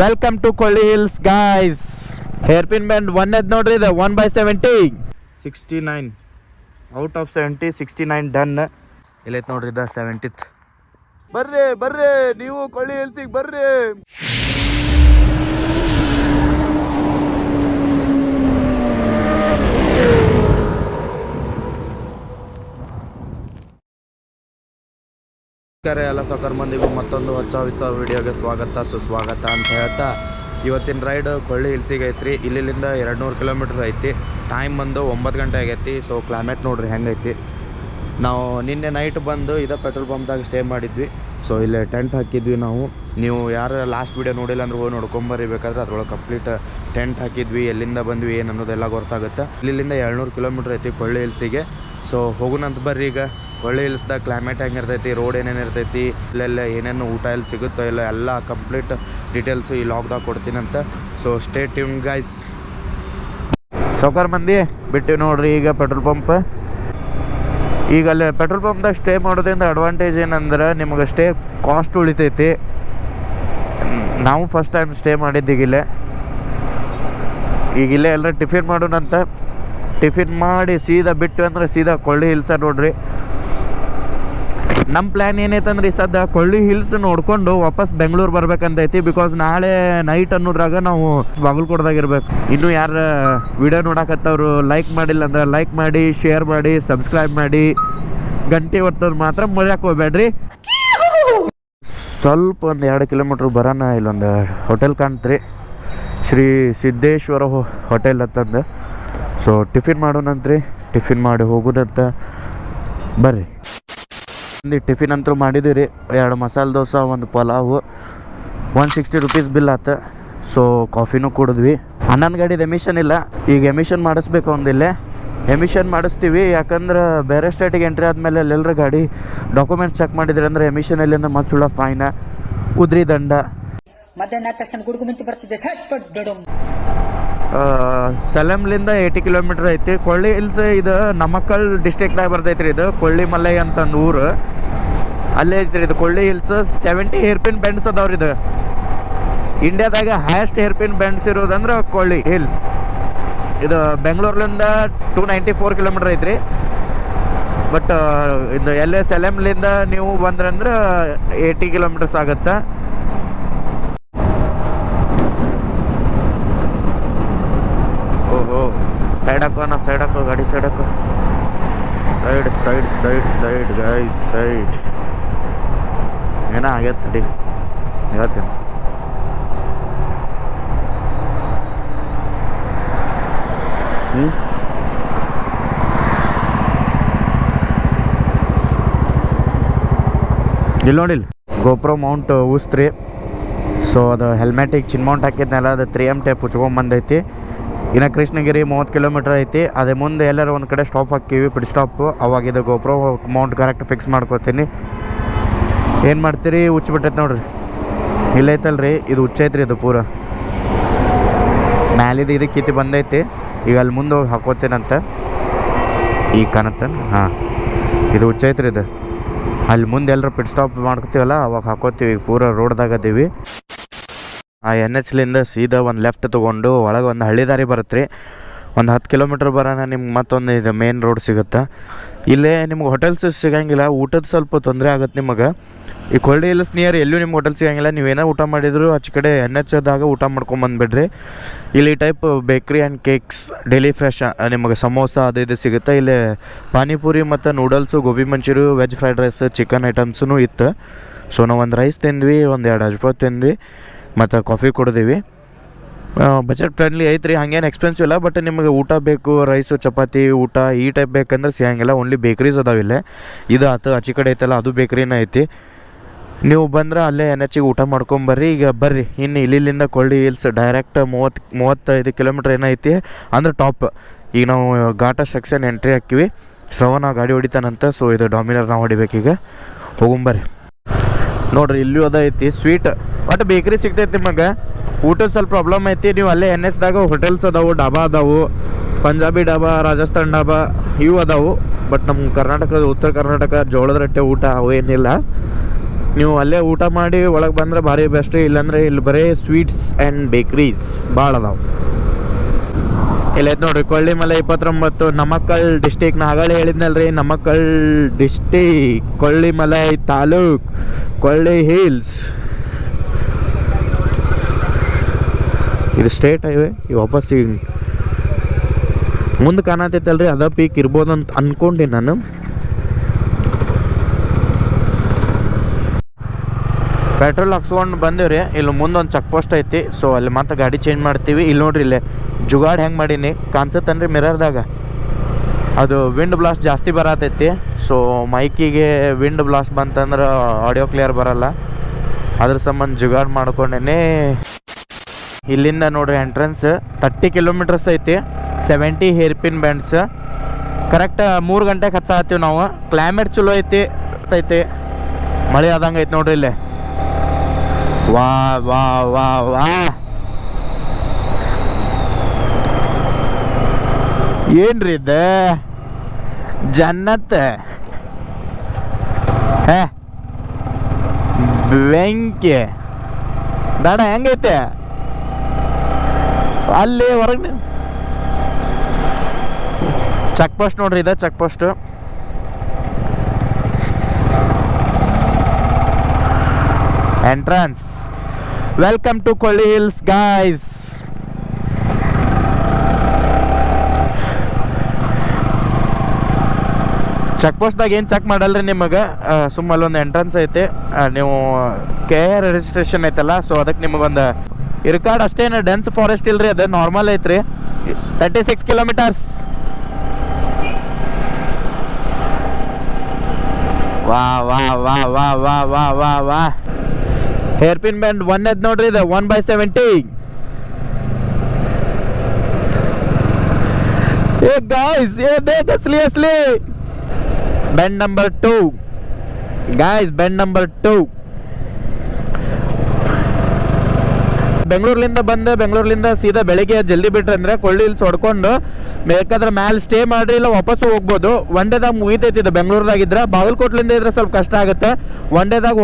Welcome to Kolli Hills guys. Hairpin band 1 ಎದ್ ನೋಡ್ರಿ, ಇದು 1/70 69 ಔಟ್ ಆಫ್ 70 69 ಡನ್. ಇಲ್ಲೈತ್ ನೋಡ್ರಿ, ಇದು 70th. ಬರ್ರಿ ನೀವು ಕೊಳ್ಳಿ ಹಿಲ್ಸಿಗೆ ಬರ್ರಿ. ಎಲ್ಲ ಸೌಕರ್ ಮಂದಿಗೂ ಮತ್ತೊಂದು ಹೊಸ ವಿಡಿಯೋಗೆ ಸ್ವಾಗತ ಸುಸ್ವಾಗತ ಅಂತ ಹೇಳ್ತಾ, ಇವತ್ತಿನ ರೈಡ್ ಕೊಳ್ಳಿ ಹಿಲ್ಸಿಗೆ ಐತ್ರಿ. ಇಲ್ಲಿಂದ 200 ಕಿಲೋಮೀಟ್ರ್ ಐತಿ. ಟೈಮ್ ಬಂದು 9 ಗಂಟೆ ಆಗೈತಿ. ಸೊ ಕ್ಲೈಮೇಟ್ ನೋಡ್ರಿ ಹೆಂಗೈತಿ. ನಾವು ನಿನ್ನೆ ನೈಟ್ ಬಂದು ಇದೇ ಪೆಟ್ರೋಲ್ ಪಂಪ್ದಾಗ ಸ್ಟೇ ಮಾಡಿದ್ವಿ. ಸೊ ಇಲ್ಲೇ ಟೆಂಟ್ ಹಾಕಿದ್ವಿ ನಾವು. ನೀವು ಯಾರು ಲಾಸ್ಟ್ ವಿಡಿಯೋ ನೋಡಿಲ್ಲ ಅಂದ್ರೆ ಹೋಗಿ ನೋಡ್ಕೊಂಬರ್ರಿ. ಬೇಕಾದ್ರೆ ಅದ್ರೊಳಗೆ ಕಂಪ್ಲೀಟ್ ಟೆಂಟ್ ಹಾಕಿದ್ವಿ, ಎಲ್ಲಿಂದ ಬಂದ್ವಿ ಏನು ಅನ್ನೋದೆಲ್ಲ ಗೊತ್ತಾಗುತ್ತೆ. ಇಲ್ಲಿಂದ 200 ಕಿಲೋಮೀಟ್ರ್ ಐತಿ ಕೊಳ್ಳಿ ಹಿಲ್ಸಿಗೆ. ಸೊ ಹೋಗೋಣಂತ ಬರ್ರಿ. ಈಗ ಕೊಳ್ಳಿ ಹಿಲ್ಸ್ದಾಗ ಕ್ಲೈಮೇಟ್ ಹೆಂಗಿರ್ತೈತಿ, ರೋಡ್ ಏನೇನು ಇರ್ತೈತಿ, ಇಲ್ಲೆಲ್ಲ ಏನೇನು ಊಟ ಎಲ್ಲಿ ಸಿಗುತ್ತೋ ಇಲ್ಲ ಎಲ್ಲ ಕಂಪ್ಲೀಟ್ ಡೀಟೇಲ್ಸು ಈ ಲಾಗ್ದಾಗ ಕೊಡ್ತೀನಂತ. So stay tune guys. ಸೌಕರ್ ಮಂದಿ ಬಿಟ್ಟಿವಿ ನೋಡ್ರಿ ಈಗ ಪೆಟ್ರೋಲ್ ಪಂಪ್. ಈಗ ಅಲ್ಲಿ ಪೆಟ್ರೋಲ್ ಪಂಪ್ದಾಗ ಸ್ಟೇ ಮಾಡೋದ್ರಿಂದ ಅಡ್ವಾಂಟೇಜ್ ಏನಂದ್ರೆ ನಿಮಗೆ ಸ್ಟೇ ಕಾಸ್ಟ್ ಉಳಿತೈತಿ. ನಾವು ಫಸ್ಟ್ ಟೈಮ್ ಸ್ಟೇ ಮಾಡಿದ್ದೀಗಿಲ್ಲೇ. ಈಗಿಲ್ಲೇ ಎಲ್ಲರೂ ಟಿಫಿನ್ ಮಾಡೋಣಂತ. ಟಿಫಿನ್ ಮಾಡಿ ಸೀದಾ ಬಿಟ್ಟು ಅಂದ್ರೆ ಸೀದಾ ಕೊಳ್ಳಿ ಹಿಲ್ಸ ನೋಡ್ರಿ. ನಮ್ಮ ಪ್ಲ್ಯಾನ್ ಏನೈತಂದ್ರೆ ಈ ಸದ್ದ ಕೊಳ್ಳಿ ಹಿಲ್ಸ್ ನೋಡ್ಕೊಂಡು ವಾಪಸ್ ಬೆಂಗಳೂರು ಬರ್ಬೇಕಂತೈತಿ. ಬಿಕಾಸ್ ನಾಳೆ ನೈಟ್ ಅನ್ನೋದ್ರಾಗ ನಾವು ಬಾಗಲಕೋಟದಾಗಿರ್ಬೇಕು. ಇನ್ನೂ ಯಾರು ವಿಡಿಯೋ ನೋಡಕತ್ತವ್ರು ಲೈಕ್ ಮಾಡಿಲ್ಲ ಅಂದ್ರೆ ಲೈಕ್ ಮಾಡಿ, ಶೇರ್ ಮಾಡಿ, ಸಬ್ಸ್ಕ್ರೈಬ್ ಮಾಡಿ, ಗಂಟೆ ಒತ್ತೋದು ಮಾತ್ರ ಮರ್ಯಾಕೆ ಹೋಗ್ಬೇಡ್ರಿ. ಸ್ವಲ್ಪ ಒಂದು 2 ಕಿಲೋಮೀಟ್ರ್ ಬರೋಣ. ಇಲ್ಲೊಂದು ಹೋಟೆಲ್ ಕಾಣ್ತ್ರಿ, ಶ್ರೀ ಸಿದ್ದೇಶ್ವರ ಹೋಟೆಲ್ ಅಂತಂದು. ಸೊ ಟಿಫಿನ್ ಮಾಡೋಣಂತ್ರಿ. ಟಿಫಿನ್ ಮಾಡಿ ಹೋಗೋದಂತ ಬರ್ರಿ. ಟಿಫಿನ್ ಅಂತೂ ಮಾಡಿದ್ದೀವಿ ರೀ. 2 ಮಸಾಲೆ ದೋಸೆ, 1 ಪಲಾವು, 160 ರೂಪೀಸ್ ಬಿಲ್ ಆತ. ಸೊ ಕಾಫಿನೂ ಕುಡಿದ್ವಿ. 11 ಗಾಡಿದು ಎಮಿಷನ್ ಇಲ್ಲ. ಈಗ ಎಮಿಷನ್ ಮಾಡಿಸ್ಬೇಕು. ಒಂದಿಲ್ಲೇ ಎಮಿಷನ್ ಮಾಡಿಸ್ತೀವಿ. ಯಾಕಂದ್ರೆ ಬೇರೆ ಸ್ಟೇಟಿಗೆ ಎಂಟ್ರಿ ಆದಮೇಲೆ ಎಲ್ಲರ ಗಾಡಿ ಡಾಕ್ಯುಮೆಂಟ್ಸ್ ಚೆಕ್ ಮಾಡಿದ್ರೆ ಅಂದ್ರೆ ಎಮಿಷನ್ ಎಲ್ಲಿಂದ ಮತ್ತುಳ್ಳ ಫೈನ, ಕುದ್ರಿ ದಂಡ. ಮಧ್ಯಾಹ್ನ ತಕ್ಷಣ ಗುಡುಗು ಮಿಂಚು ಬರ್ತಿದ್ದೆ. ಸಲೆಮ್ಲಿಂದ 80 ಕಿಲೋಮೀಟ್ರ್ ಐತಿ. ಕೊಳ್ಳಿ ಹಿಲ್ಸ್ ಇದು ನಮಕ್ಕಲ್ ಡಿಸ್ಟ್ರಿಕ್ದಾಗ ಬರ್ತೈತ್ರಿ. ಇದು ಕೊಳ್ಳಿ ಮಲೈ ಅಂತಂದು ಊರು, ಅಲ್ಲೇ ಐತ್ರಿ ಇದು Kolli Hills. 70 hairpin bends ಅದಾವ್ರಿ. ಇದು ಇಂಡಿಯಾದಾಗ ಹೈಯೆಸ್ಟ್ ಹೇರ್ ಪಿನ್ ಬೆಂಡ್ಸ್ ಇರೋದಂದ್ರೆ ಕೊಳ್ಳಿ ಹಿಲ್ಸ್. ಇದು ಬೆಂಗಳೂರ್ಲಿಂದ 294 ಕಿಲೋಮೀಟ್ರ್ ಐತ್ರಿ. ಬಟ್ ಇದು ಎಲ್ಲೇ ಸೆಲೆಮ್ಲಿಂದ ನೀವು ಬಂದ್ರಂದ್ರೆ 80 ಕಿಲೋಮೀಟರ್ಸ್ ಆಗುತ್ತೆ. ಸೈಡ್ ಹಾಕೋ ಗಾಡಿ ಸೈಡ್ ಹಾಕೋ. Side guys side. ಏನೋ ಆಗೈತೆ ತಡಿ ಹೇಳ್ತೀನಿ. ಇಲ್ಲಿ ನೋಡಿಲ್ಲ ಗೋಪ್ರೋ ಮೌಂಟ್ ಊಸ್ತ್ರಿ. ಸೊ ಅದು ಹೆಲ್ಮೆಟಿಗೆ ಚಿನ್ ಮೌಂಟ್ ಹಾಕಿದ್ನಲ್ಲ, ಅದು 3M ಟೇಪ್ ಉಚ್ಕೊಂಬಂದೈತಿ. ಇನ್ನು ಕೃಷ್ಣಗಿರಿ 30 ಕಿಲೋಮೀಟ್ರ್ ಐತಿ. ಅದೇ ಮುಂದೆ ಎಲ್ಲರೂ ಒಂದು ಕಡೆ ಸ್ಟಾಪ್ ಹಾಕಿವಿ, ಪಿಡ್ ಸ್ಟಾಪು. ಅವಾಗಿದ್ದು ಗೋಪ್ರೋ ಮೌಂಟ್ ಕರೆಕ್ಟ್ ಫಿಕ್ಸ್ ಮಾಡ್ಕೋತೀನಿ. ಏನು ಮಾಡ್ತೀರಿ, ಹುಚ್ಚಿಬಿಟ್ಟೈತೆ ನೋಡ್ರಿ. ಇಲ್ಲೈತಲ್ರಿ, ಇದು ಹುಚ್ಚೈತ್ರಿ. ಇದು ಪೂರ ಮ್ಯಾಲಿದು ಇದು ಕಿತ್ತಿ ಬಂದೈತಿ. ಈಗ ಅಲ್ಲಿ ಮುಂದೆ ಹೋಗಿ ಹಾಕೋತೀನಂತ. ಈಗ ಕಾಣತ್ತ. ಹಾಂ, ಇದು ಹುಚ್ಚೈತ್ರಿ. ಇದು ಅಲ್ಲಿ ಮುಂದೆ ಎಲ್ಲರೂ ಪಿಡ್ ಸ್ಟಾಪ್ ಮಾಡ್ಕೋತೀವಲ್ಲ ಅವಾಗ ಹಾಕೋತೀವಿ. ಪೂರ ರೋಡ್ದಾಗ ಅದೀವಿ. ಆ NHಲಿಂದ ಸೀದಾ ಒಂದು ಲೆಫ್ಟ್ ತೊಗೊಂಡು ಒಳಗೆ ಒಂದು ಹಳ್ಳಿ ದಾರಿ ಬರುತ್ತೆ ರೀ. ಒಂದು 10 ಕಿಲೋಮೀಟ್ರ್ ಬರೋಣ ನಿಮ್ಗೆ ಮತ್ತೊಂದು ಇದು ಮೇನ್ ರೋಡ್ ಸಿಗುತ್ತೆ. ಇಲ್ಲೇ ನಿಮ್ಗೆ ಹೋಟೆಲ್ಸ್ ಸಿಗೋಂಗಿಲ್ಲ. ಊಟದ ಸ್ವಲ್ಪ ತೊಂದರೆ ಆಗುತ್ತೆ ನಿಮಗೆ. ಈ ಕೊಳ್ಳಿ ಹಿಲ್ಸ್ ನಿಯರ್ ಎಲ್ಲೂ ನಿಮ್ಗೆ ಹೋಟೆಲ್ ಸಿಗೋಂಗಿಲ್ಲ. ನೀವೇನೋ ಊಟ ಮಾಡಿದ್ರು ಆಚೆ ಕಡೆ NHದಾಗ ಊಟ ಮಾಡ್ಕೊಂಬಂದುಬಿಡ್ರಿ. ಇಲ್ಲಿ ಟೈಪ್ ಬೇಕ್ರಿ ಆ್ಯಂಡ್ ಕೇಕ್ಸ್ ಡೈಲಿ ಫ್ರೆಶ್ ನಿಮಗೆ ಸಮೋಸ ಅದು ಇದು ಸಿಗುತ್ತೆ. ಇಲ್ಲಿ ಪಾನಿಪುರಿ ಮತ್ತು noodles, gobi manchurian, veg fried rice, chicken ಐಟಮ್ಸೂ ಇತ್ತು. ಸೊ ನಾವು ಒಂದು ರೈಸ್ ತಿಂದ್ವಿ, ಒಂದು 2 ಅಜ್ಪತ್ ತಿಂದ್ವಿ, ಮತ್ತು ಕಾಫಿ ಕುಡಿದೀವಿ. ಬಜೆಟ್ ಫ್ರೆಂಡ್ಲಿ ಐತ್ರಿ. ಹಂಗೇನು ಎಕ್ಸ್ಪೆನ್ಸಿವ್ ಇಲ್ಲ. ಬಟ್ ನಿಮಗೆ ಊಟ ಬೇಕು, ರೈಸು, ಚಪಾತಿ ಊಟ ಈ ಟೈಪ್ ಬೇಕಂದ್ರೆ ಸಿಗಂಗಿಲ್ಲ. ಓನ್ಲಿ ಬೇಕ್ರೀಸ್ ಅದಾವಿಲ್ಲೇ. ಇದು ಆತು ಆಚೆ ಕಡೆ ಐತಲ್ಲ, ಅದು ಬೇಕ್ರಿನೇ ಐತಿ. ನೀವು ಬಂದ್ರೆ ಅಲ್ಲೇ NHಗೆ ಊಟ ಮಾಡ್ಕೊಂಬರ್ರಿ. ಈಗ ಬರ್ರಿ, ಇನ್ನು ಇಲ್ಲಿಂದ ಕೊಳ್ಳಿ ಹಿಲ್ಸ್ ಡೈರೆಕ್ಟ್ 35 ಕಿಲೋಮೀಟ್ರ್ ಏನೈತಿ ಅಂದ್ರೆ ಟಾಪ್. ಈಗ ನಾವು ಘಾಟ ಸೆಕ್ಷನ್ ಎಂಟ್ರಿ ಹಾಕಿವಿ. ಶ್ರವಣ ಗಾಡಿ ಹೊಡಿತಾನಂತ. ಸೊ ಇದು ಡಾಮಿನರ್ ನಾವು ಹೊಡಿಬೇಕೀಗ. ಹೋಗುಂಬರ್ರಿ. ನೋಡ್ರಿ ಇಲ್ಲೂ ಅದೈತಿ ಸ್ವೀಟ್. ಬಟ್ ಬೇಕ್ರಿ ಸಿಗ್ತೈತಿ ನಿಮಗೆ. ಊಟದ ಸ್ವಲ್ಪ ಪ್ರಾಬ್ಲಮ್ ಐತಿ. ನೀವು ಅಲ್ಲೇ NHದಾಗ ಹೋಟೆಲ್ಸ್ ಅದಾವು, ಡಾಬಾ ಅದಾವು, ಪಂಜಾಬಿ ಡಾಬಾ, ರಾಜಸ್ಥಾನ್ ಡಾಬಾ ಇವು ಅದಾವು. ಬಟ್ ನಮ್ಮ ಕರ್ನಾಟಕದ ಉತ್ತರ ಕರ್ನಾಟಕ ಜೋಳದ ರೊಟ್ಟೆ ಊಟ ಅವು ಏನಿಲ್ಲ. ನೀವು ಅಲ್ಲೇ ಊಟ ಮಾಡಿ ಒಳಗೆ ಬಂದ್ರೆ ಭಾರಿ ಬೆಸ್ಟ್. ಇಲ್ಲಾಂದ್ರೆ ಇಲ್ಲಿ ಬರೀ ಸ್ವೀಟ್ಸ್ ಆ್ಯಂಡ್ ಬೇಕ್ರೀಸ್ ಭಾಳ ಅದಾವೆ. ಇಲ್ಲೈತೆ ನೋಡ್ರಿ ಕೊಳ್ಳಿಮಲೆ 29, ನಮಕ್ಕಲ್ ಡಿಸ್ಟಿಕ್. ನಾ ಆಗಲೇ ಹೇಳಿದ್ನಲ್ರಿ, ನಮಕ್ಕಲ್ ಡಿಸ್ಟಿಕ್, ಕೊಳ್ಳಿಮಲೆ ತಾಲೂಕ್, ಕೊಳ್ಳಿ ಹಿಲ್ಸ್. ಇದು ಸ್ಟೇಟ್ ಹೈವೇ. ಈ ವಾಪಸ್ ಈಗ ಮುಂದೆ ಕಾಣತೈತಲ್ರಿ, ಅದ ಪೀಕ್ ಇರ್ಬೋದಂತ ಅಂದ್ಕೊಂಡೆ ನಾನು. ಪೆಟ್ರೋಲ್ ಹಾಕ್ಸ್ಕೊಂಡು ಬಂದೇವ್ರಿ. ಇಲ್ಲಿ ಮುಂದೊಂದು ಚೆಕ್ ಪೋಸ್ಟ್ ಐತಿ. ಸೊ ಅಲ್ಲಿ ಮತ್ತೆ ಗಾಡಿ ಚೇಂಜ್ ಮಾಡ್ತೀವಿ. ಇಲ್ಲಿ ನೋಡ್ರಿ, ಇಲ್ಲೇ ಜುಗಾಡ್ ಹೆಂಗೆ ಮಾಡೀನಿ ಕಾಣಿಸುತ್ತನ್ರಿ ಮಿರರ್ದಾಗ. ಅದು ವಿಂಡ್ ಬ್ಲಾಸ್ಟ್ ಜಾಸ್ತಿ ಬರತೈತಿ. ಸೊ ಮೈಕಿಗೆ ವಿಂಡ್ ಬ್ಲಾಸ್ಟ್ ಬಂತಂದ್ರೆ ಆಡಿಯೋ ಕ್ಲಿಯರ್ ಬರಲ್ಲ. ಅದ್ರ ಸಂಬಂಧ ಜುಗಾಡ್ ಮಾಡ್ಕೊಂಡೇನೆ. ಇಲ್ಲಿಂದ ನೋಡ್ರಿ ಎಂಟ್ರೆನ್ಸ್ 30 ಕಿಲೋಮೀಟರ್ಸ್ ಐತಿ. 70 ಹೇರ್ ಪಿನ್ ಬ್ಯಾಂಡ್ಸ್. ಕರೆಕ್ಟ್ 3 ಗಂಟೆಗೆ ಹತ್ತೀವಿ ನಾವು. ಕ್ಲೈಮೇಟ್ ಚಲೋ ಐತಿ. ಮಳೆ ಆದಂಗೆ ಐತಿ ನೋಡ್ರಿ ಇಲ್ಲೇ. ವಾ ವಾ ವಾ ವಾ, ಏನ್ರಿ ಇದು ಜನ್ನತ್. ಹೇ ಬೆಂಕಿ ಬೇಡ, ಹೆಂಗೈತೆ ಅಲ್ಲಿ ಹೊರಗೆ. ಚೆಕ್ ಪೋಸ್ಟ್ ನೋಡ್ರಿ, ಇದೆ check post. Entrance. Welcome to Kolli Hills guys. Check ಪೋಸ್ಟ್ದಾಗ ಏನು ಚೆಕ್ ಮಾಡಲ್ರಿ ನಿಮಗೆ. ಸುಮ್ಮಲ್ಲಿ ಒಂದು ಎಂಟ್ರೆನ್ಸ್ ಐತೆ. ನೀವು KR ರಿಜಿಸ್ಟ್ರೇಷನ್ ಐತಲ್ಲ, ಸೊ ಅದಕ್ಕೆ ನಿಮಗೊಂದು ಇರ್ಕಾಡ್. ಅಷ್ಟೇನು ಡೆನ್ಸ್ ಫಾರೆಸ್ಟ್ ಇಲ್ರಿ, ಅದು ನಾರ್ಮಲ್ ಐತ್ರಿ. 36 ಕಿಲೋಮೀಟರ್ಸ್. ವಾ ವಾ ವಾ ವಾ ವಾ ವಾ ವಾ ವಾ. ಹೇರ್ ಪಿನ್ ಬ್ಯಾಂಡ್ 1 ಐತ್ ನೋಡ್ರಿ, ಇದು 1/70. ಏ ಗಾಯ್ಸ್, ಏ ದೇಖ್ ಅಸ್ಲಿ band number 2 guys, band number 2. ಬೆಂಗಳೂರ್ಲಿಂದ ಸೀದಾ ಬೆಳಿಗ್ಗೆ ಜಲ್ದಿ ಬಿಟ್ರೆ ಅಂದ್ರೆ ಕೊಳ್ಳಿ ಹಿಲ್ಸ್ ಹೊಡ್ಕೊಂಡು ಬೇಕಾದ್ರೆ ಮ್ಯಾಲೆ ಸ್ಟೇ ಮಾಡ್ರಿ, ಇಲ್ಲ ವಾಪಸ್ಸು ಹೋಗ್ಬೋದು. ಒನ್ ಡೇದಾಗ ಮುಗಿತೈತಿ ಇದು. ಬೆಂಗಳೂರದಾಗಿದ್ರೆ ಬಾಗಲಕೋಟ್ಲಿಂದ ಇದ್ರೆ ಸ್ವಲ್ಪ ಕಷ್ಟ ಆಗುತ್ತೆ. ಒನ್ ಡೇದಾಗ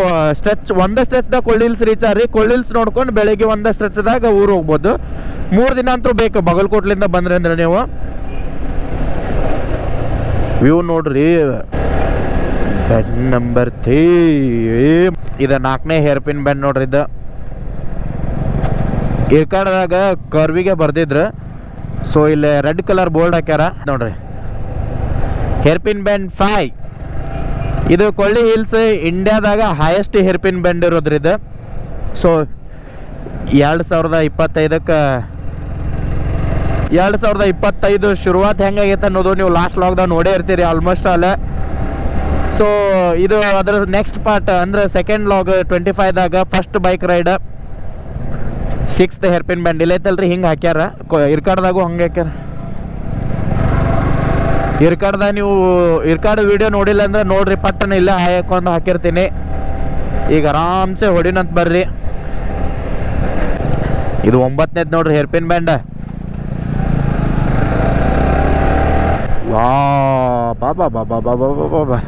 ಒಂದೇ ಸ್ಟ್ರೆಚ್ದಾಗ ಕೊಳ್ಳಿ ಹಿಲ್ಸ್ ರೀಚ್ ಆಗ್ರಿ. ಕೊಳ್ಳಿ ಹಿಲ್ಸ್ ನೋಡ್ಕೊಂಡು ಬೆಳಿಗ್ಗೆ ಒಂದೇ ಸ್ಟ್ರೆಚ್ದಾಗ ಊರು ಹೋಗ್ಬೋದು. 3 ದಿನ ಅಂತೂ ಬೇಕು ಬಾಗಲಕೋಟ್ಲಿಂದ ಬಂದ್ರೆ ಅಂದ್ರೆ ನೀವು. ವ್ಯೂ ನೋಡ್ರಿ. ಬ್ಯಾಂಡ್ ನಂಬರ್ 3 ಇದು 4ನೇ ಹೇರ್ ಪಿನ್ ಬ್ಯಾಂಡ್ ನೋಡ್ರಿ. ಇದು ಇರ್ಕಾಡ್ದಾಗ ಕರ್ವಿಗೆ ಬರ್ದಿದ್ರು. ಸೊ ಇಲ್ಲಿ ರೆಡ್ ಕಲರ್ ಬೋರ್ಡ್ ಹಾಕ್ಯಾರ ನೋಡ್ರಿ. Hair pin band 5. ಇದು ಕೊಳ್ಳಿ ಹಿಲ್ಸ್ ಇಂಡಿಯಾದಾಗ ಹೈಯೆಸ್ಟ್ ಹೇರ್ ಪಿನ್ ಬ್ಯಾಂಡ್ ಇರೋದ್ರಿ ಇದು. ಸೊ 2025 ಶುರುವಾತ್ ಹೆಂಗಾಗೈತೆ ಅನ್ನೋದು ನೀವು ಲಾಸ್ಟ್ ಲಾಗ್ದಾಗ ನೋಡೇ ಇರ್ತೀರಿ ಆಲ್ಮೋಸ್ಟ್ ಆಲ್. ಸೊ ಇದು ಅದರ ನೆಕ್ಸ್ಟ್ ಪಾರ್ಟ್ ಅಂದ್ರೆ ಸೆಕೆಂಡ್ ಲಾಗ್ 25ದಾಗ first bike ride 6th hairpin band ಇಲ್ಲೈತಲ್ರಿ. ಹಿಂಗೆ ಹಾಕ್ಯಾರ. ಇರ್ಕಾಡ್ದಾಗೂ ಹಂಗೆ ಹಾಕ್ಯಾರ. ಇರ್ಕಾಡ್ದಾಗ ನೀವು ಇರ್ಕಾಡ್ ವಿಡಿಯೋ ನೋಡಿಲ್ಲ ಅಂದ್ರೆ ನೋಡ್ರಿ, ಪಟ್ಟನ ಇಲ್ಲ ಹಾಕೊಂಡು ಹಾಕಿರ್ತೀನಿ. ಈಗ ಆರಾಮ್ಸೆ ಹೊಡಿನಂತ ಬರ್ರಿ. ಇದು 9ನೇದು ನೋಡ್ರಿ ಹೇರ್ ಪಿನ್ ಬ್ಯಾಂಡ್. ವಾ ಬಾಬಾ ಬಾಬಾ ಬಾಬಾ ಬಾಬಾ.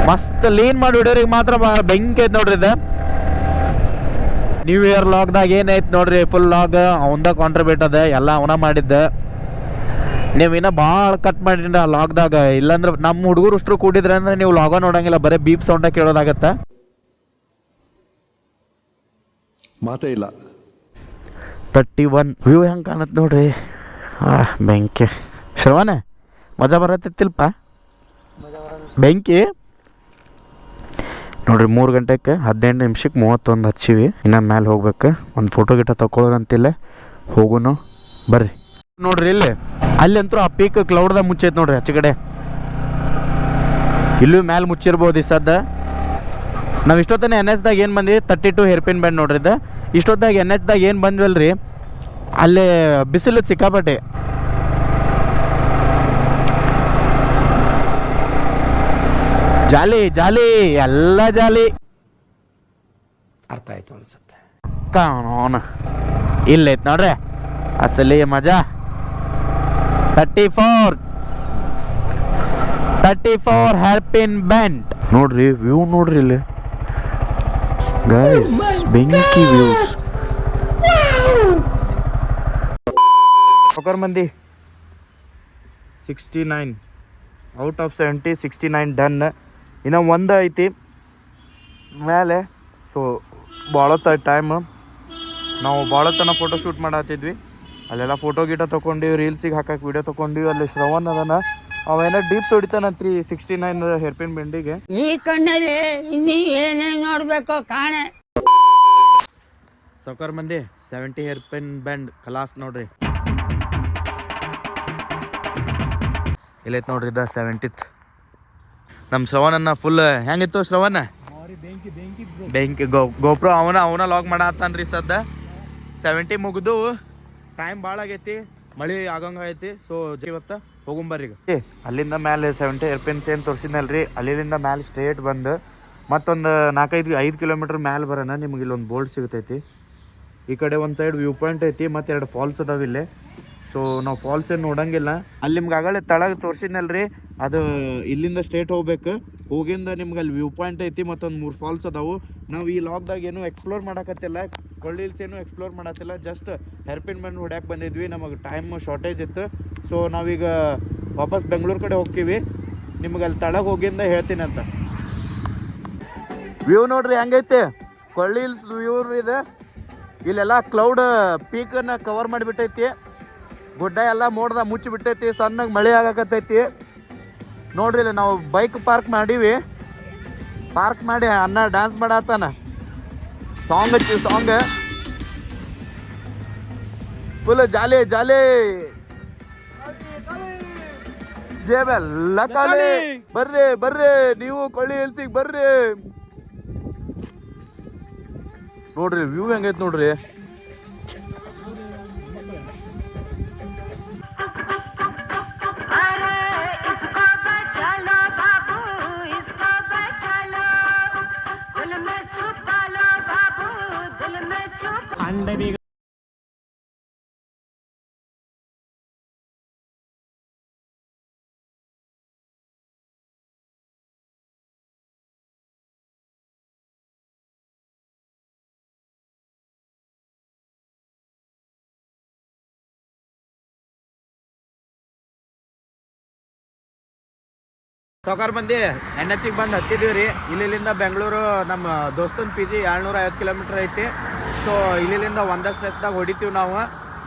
ಮಸ್ತ್ ಲೀನ್ ಮಾಡಿ ಹಿಡಿಯೋರಿಗೆ ಮಾತ್ರ ಬೆಂಕಿ ಐತೆ ನೋಡ್ರಿ ಇದು. ನ್ಯೂ ಇಯರ್ ಲಾಗ್ದಾಗ ಏನೈತೆ ನೋಡ್ರಿ, ಫುಲ್ ಲಾಗ್ ಅವಂದ ಕಾಂಟ್ರಿಬ್ಯೂಟ್ ಅದ, ಎಲ್ಲ ಅವನ ಮಾಡಿದ್ದ. ನೀವು ಇನ್ನೂ ಭಾಳ ಕಟ್ ಮಾಡಿರಿ ಆ ಲಾಗ್ದಾಗ. ಇಲ್ಲಾಂದ್ರೆ ನಮ್ಮ ಹುಡುಗರು ಅಷ್ಟರು ಕೂಡಿದ್ರೆ ಅಂದ್ರೆ ನೀವು ಲಾಗ ನೋಡಂಗಿಲ್ಲ, ಬರೀ ಬೀಪ್ ಸೌಂಡ ಕೇಳೋದಾಗತ್ತ. ಮಾತೇ ಇಲ್ಲ. 31 ವ್ಯೂ ಹೆಂಗೆ ಕಾಣತ್ತೆ ನೋಡ್ರಿ. ಬೆಂಕಿ ಶ್ರವಣ ಮಜಾ ಬರತ್ತಿಲ್ಪ. ಬೆಂಕಿ ನೋಡ್ರಿ. 3 ಗಂಟೆಗೆ 15 ನಿಮಿಷಕ್ಕೆ 31 ಹಚ್ಚಿವಿ. ಇನ್ನು ಮೇಲೆ ಹೋಗ್ಬೇಕು. ಒಂದು ಫೋಟೋ ಗಿಟ ತಗೊಳ್ಳೋದಂತಿಲ್ಲ, ಹೋಗುನು ಬರ್ರಿ. ನೋಡ್ರಿ ಇಲ್ಲಿ ಅಲ್ಲಿ ಅಂತೂ ಆ ಪೀಕ್ ಕ್ಲೌಡ್ದಾಗ ಮುಚ್ಚೈತೆ ನೋಡ್ರಿ. ಆಚೆ ಕಡೆ ಇಲ್ಲೂ ಮ್ಯಾಲೆ ಮುಚ್ಚಿರ್ಬೋದು ಈ ಸದ್ದ. ನಾವು ಇಷ್ಟೊತ್ತನೇ NHದಾಗ ಏನು ಬಂದ್ವಿ, 32 ಹೇರ್ ಪಿನ್ ಬ್ಯಾಂಡ್ ನೋಡ್ರಿ. ಇದು ಇಷ್ಟೊತ್ತಾಗ NHದಾಗ ಏನು ಬಂದ್ವಲ್ರಿ, ಅಲ್ಲೇ ಬಿಸಿಲು ಸಿಕ್ಕಾಪಟ್ಟೆ. ಜಾಲಿ ಜಾಲಿ ಎಲ್ಲ ಜಾಲಿ. ಅರ್ಥ ಆಯ್ತು ಅನ್ಸುತ್ತೆ. ಕಾಣೋಣ ಇಲ್ಲೈತ್ ನೋಡ್ರಿ ಅಸಲಿ ಮಜಾ. 34 34 ಹೇರ್ಪಿನ್ ಬೆಂಡ್. ನೋಡ್ರಿ ವ್ಯೂ ನೋಡ್ರಿ ಇಲ್ಲಿ ಗೈಸ್, ಬೆಂಕಿ ವ್ಯೂಸ್. ಸೌಕರ್ ಮಂದಿ 69 ಔಟ್ ಆಫ್ 70, 69 ಡನ್. ಇನ್ನು ಒಂದು ಐತಿ ಮೇಲೆ. ಸೊ ಭಾಳ ಟೈಮ್ ನಾವು ಭಾಳ ತನಕ ಫೋಟೋ ಶೂಟ್ ಮಾಡತ್ತಿದ್ವಿ. ಅಲ್ಲೆಲ್ಲ ಫೋಟೋ ಗೀಟ ತೊಗೊಂಡಿವಿ, ರೀಲ್ಸಿಗೆ ಹಾಕಕ್ಕೆ ವಿಡಿಯೋ ತೊಗೊಂಡಿವಿ. ಅಲ್ಲಿ ಶ್ರವಣ್ ಅದನ್ನ ಅವೇನೋ ಡೀಪ್ಸ್ ಹೊಡಿತಾನಂತ್ರಿ 69 ಹೇರ್ಪಿನ್ ಬೆಂಡಿಗೆ. ಈ ಕಣ್ಣಲ್ಲಿ ಇನ್ನೀ ಏನೇನು ನೋಡ್ಬೇಕು ಕಾಣೆ. ಸೌಕರ್ ಮಂದಿ 70 ಹೇರ್ಪಿನ್ ಬೆಂಡ್ ಕಲಾಸ್ ನೋಡ್ರಿ. ಇಲ್ಲೈತೆ ನೋಡ್ರಿ ಇದ 70th. ನಮ್ಮ ಶ್ರವಣನ್ನ ಫುಲ್ ಹೆಂಗಿತ್ತು ಶ್ರವಣ? ಬೆಂಕಿ ಗೋಪ್ರೋ ಅವನ ಲಾಗ್ ಮಾಡತ್ತಾನ್ರಿ ಸದ್ದ. 70 ಮುಗಿದು ಟೈಮ್ ಭಾಳ ಆಗೈತಿ, ಮಳೆ ಆಗಂಗ ಐತಿ. ಸೊ ಇವತ್ತು ಹೋಗುಂಬರ್ರಿ ಈಗ. ಅಲ್ಲಿಂದ ಮೇಲೆ 70 ಏರ್ಪಿನ್ಸ್ ಏನು ತೋರಿಸಿದ್ನಲ್ರಿ, ಅಲ್ಲಿಂದ ಮೇಲೆ ಸ್ಟ್ರೇಟ್ ಬಂದು ಮತ್ತೊಂದು 4-5 ಕಿಲೋಮೀಟ್ರ್ ಮ್ಯಾಲೆ ಬರೋಣ ನಿಮ್ಗೆ ಇಲ್ಲೊಂದು ಬೋರ್ಡ್ ಸಿಗ್ತೈತಿ. ಈ ಕಡೆ ಒಂದು ಸೈಡ್ ವ್ಯೂ ಪಾಯಿಂಟ್ ಐತಿ, ಮತ್ತು 2 ಫಾಲ್ಸ್ ಅದಾವ ಇಲ್ಲೇ. ಸೊ ನಾವು ಫಾಲ್ಸ್ ಏನು ನೋಡಂಗಿಲ್ಲ. ಅಲ್ಲಿ ನಿಮ್ಗೆ ಆಗಲೇ ತಳಗೆ ತೋರಿಸಿದ್ನಲ್ರಿ, ಅದು ಇಲ್ಲಿಂದ ಸ್ಟ್ರೇಟ್ ಹೋಗ್ಬೇಕು. ಹೋಗಿಂದ ನಿಮ್ಗೆ ಅಲ್ಲಿ ವ್ಯೂ ಪಾಯಿಂಟ್ ಐತಿ, ಮತ್ತೊಂದು 3 ಫಾಲ್ಸ್ ಅದಾವು. ನಾವು ಈ ಲಾಗ್ದಾಗ ಏನು ಎಕ್ಸ್ಪ್ಲೋರ್ ಮಾಡಕತ್ತಿಲ್ಲ, ಕೊಳ್ಳಿ ಹಿಲ್ಸ್ ಏನು ಎಕ್ಸ್ಪ್ಲೋರ್ ಮಾಡತ್ತಿಲ್ಲ. ಜಸ್ಟ್ ಹೇರ್ಪಿನ್ ಬೆಂಡ್ ಹೊಡ್ಯಾಕೆ ಬಂದಿದ್ವಿ, ನಮಗೆ ಟೈಮ್ ಶಾರ್ಟೇಜ್ ಇತ್ತು. ಸೊ ನಾವೀಗ ವಾಪಸ್ ಬೆಂಗಳೂರು ಕಡೆ ಹೋಗ್ತೀವಿ. ನಿಮ್ಗೆ ಅಲ್ಲಿ ತಳಗೆ ಹೋಗಿಂದ ಹೇಳ್ತೀನಿ ಅಂತ. ವ್ಯೂ ನೋಡ್ರಿ ಹೆಂಗೈತೆ, ಕೊಳ್ಳಿ ಹಿಲ್ಸ್ ವ್ಯೂ ಇದೆ. ಇಲ್ಲೆಲ್ಲ ಕ್ಲೌಡ್ ಪೀಕನ್ನು ಕವರ್ ಮಾಡಿಬಿಟ್ಟೈತಿ, ಗುಡ್ಡ ಎಲ್ಲ ಮೋಡ್ದ ಮುಚ್ಚಿ ಬಿಟ್ಟೈತಿ, ಸಣ್ಣಗೆ ಮಳೆ ಆಗಕತ್ತೈತಿ. ನೋಡ್ರಿ ಇಲ್ಲಿ ನಾವು ಬೈಕ್ ಪಾರ್ಕ್ ಮಾಡೀವಿ. ಪಾರ್ಕ್ ಮಾಡಿ ಅಣ್ಣ ಡ್ಯಾನ್ಸ್ ಮಾಡತ್ತಾನ, ಸಾಂಗ್ ಹಚ್ಚಿ ಸಾಂಗ್ ಫುಲ್ ಜಾಲಿ ಜಾಲಿ. ಜೇಬೆಲ್ಲ ಖಾಲಿ. ಬರ್ರಿ ಬರ್ರಿ ನೀವು ಕೊಳ್ಳಿ ಹಿಲ್ಸಿಗೆ ಬರ್ರಿ. ನೋಡ್ರಿ ವ್ಯೂ ಹೆಂಗೈತೆ ನೋಡ್ರಿ. ಸೌಕರ್ ಮಂದಿ NH ಬಂದು ಹತ್ತಿದ್ದೀವಿ ರೀ. ಇಲ್ಲಿಂದ ಬೆಂಗಳೂರು ನಮ್ಮ ದೋಸ್ತನ PG 750 ಕಿಲೋಮೀಟ್ರ್ ಐತಿ. ಸೊ ಇಲ್ಲಿಂದ ಒಂದಷ್ಟು ಸ್ಟ್ರೆಚ್ದಾಗ ಹೊಡಿತೀವಿ ನಾವು.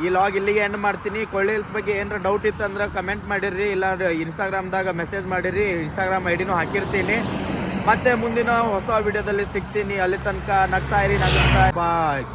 ಈ ಲಾಗ್ ಇಲ್ಲಿಗೆ ಎಂಡ್ ಮಾಡ್ತೀನಿ. ಕೊಳ್ಳಿ ಹಿಲ್ಸ್ ಬಗ್ಗೆ ಏನಾರ ಡೌಟ್ ಇತ್ತು ಅಂದ್ರೆ ಕಮೆಂಟ್ ಮಾಡಿರಿ, ಇಲ್ಲ ಇನ್ಸ್ಟಾಗ್ರಾಮ್ದಾಗ ಮೆಸೇಜ್ ಮಾಡಿರಿ. ಇನ್ಸ್ಟಾಗ್ರಾಮ್ ID ಹಾಕಿರ್ತೀನಿ. ಮತ್ತೆ ಮುಂದಿನ ಹೊಸ ವಿಡಿಯೋದಲ್ಲಿ ಸಿಗ್ತೀನಿ. ಅಲ್ಲಿ ತನಕ ನಗ್ತಾ ಇರಿ, ನಗ್ತಾ ಬಾಯ್.